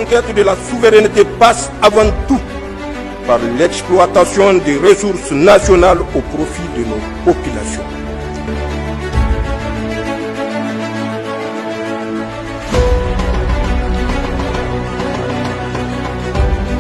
conquête de la souveraineté passe avant tout par l'exploitation des ressources nationales au profit de nos populations.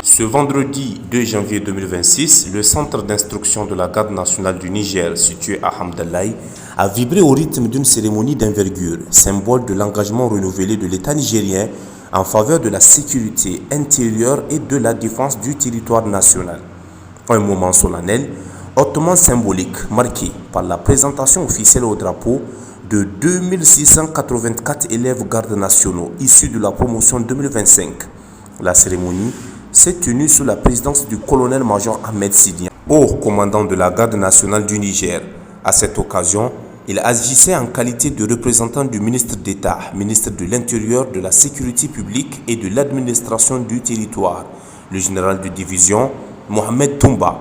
Ce vendredi 2 janvier 2026, le centre d'instruction de la Garde nationale du Niger, situé à Hamdallaye, a vibré au rythme d'une cérémonie d'envergure, symbole de l'engagement renouvelé de l'État nigérien en faveur de la sécurité intérieure et de la défense du territoire national. Un moment solennel, hautement symbolique, marqué par la présentation officielle au drapeau de 2684 élèves gardes nationaux issus de la promotion 2025. La cérémonie s'est tenue sous la présidence du colonel-major Ahmed Sidian, haut commandant de la Garde nationale du Niger. À cette occasion, il agissait en qualité de représentant du ministre d'État, ministre de l'Intérieur, de la Sécurité publique et de l'administration du territoire, le général de division Mohamed Toumba.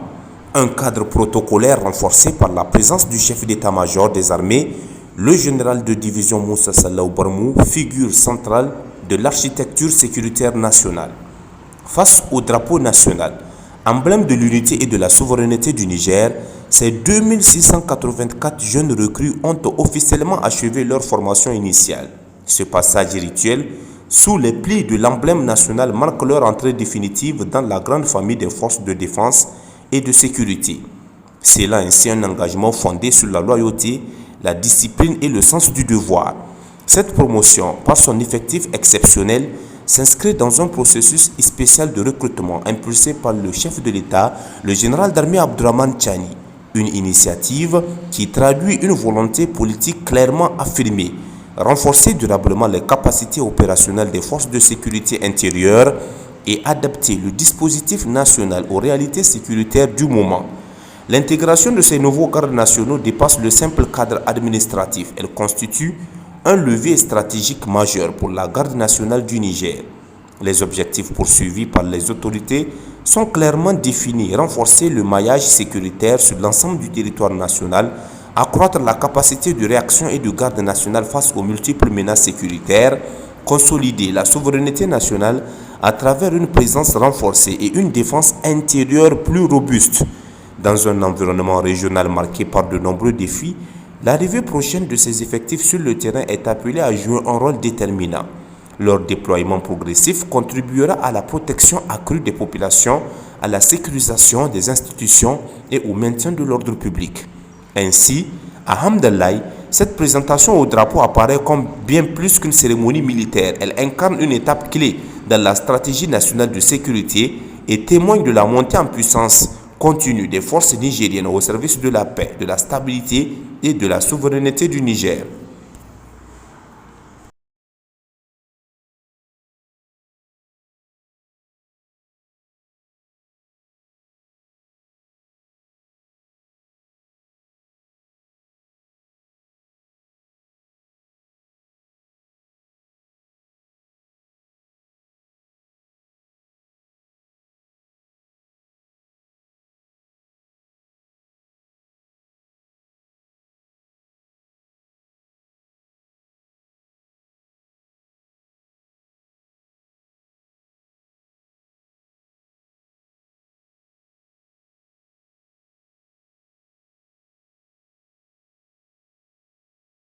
Un cadre protocolaire renforcé par la présence du chef d'état-major des armées, le général de division Moussa Sallaw Barmou, figure centrale de l'architecture sécuritaire nationale. Face au drapeau national, emblème de l'unité et de la souveraineté du Niger, ces 2684 jeunes recrues ont officiellement achevé leur formation initiale. Ce passage rituel, sous les plis de l'emblème national, marque leur entrée définitive dans la grande famille des forces de défense et de sécurité. C'est là ainsi un engagement fondé sur la loyauté, la discipline et le sens du devoir. Cette promotion, par son effectif exceptionnel, s'inscrit dans un processus spécial de recrutement impulsé par le chef de l'État, le général d'armée Abdourahmane Tchani. Une initiative qui traduit une volonté politique clairement affirmée, renforcer durablement les capacités opérationnelles des forces de sécurité intérieure et adapter le dispositif national aux réalités sécuritaires du moment. L'intégration de ces nouveaux gardes nationaux dépasse le simple cadre administratif. Elle constitue un levier stratégique majeur pour la Garde nationale du Niger. Les objectifs poursuivis par les autorités sont clairement définis: renforcer le maillage sécuritaire sur l'ensemble du territoire national, accroître la capacité de réaction et de garde nationale face aux multiples menaces sécuritaires, consolider la souveraineté nationale à travers une présence renforcée et une défense intérieure plus robuste. Dans un environnement régional marqué par de nombreux défis, l'arrivée prochaine de ces effectifs sur le terrain est appelée à jouer un rôle déterminant. Leur déploiement progressif contribuera à la protection accrue des populations, à la sécurisation des institutions et au maintien de l'ordre public. Ainsi, à Hamdallaye, cette présentation au drapeau apparaît comme bien plus qu'une cérémonie militaire. Elle incarne une étape clé dans la stratégie nationale de sécurité et témoigne de la montée en puissance continue des forces nigériennes au service de la paix, de la stabilité et de la souveraineté du Niger.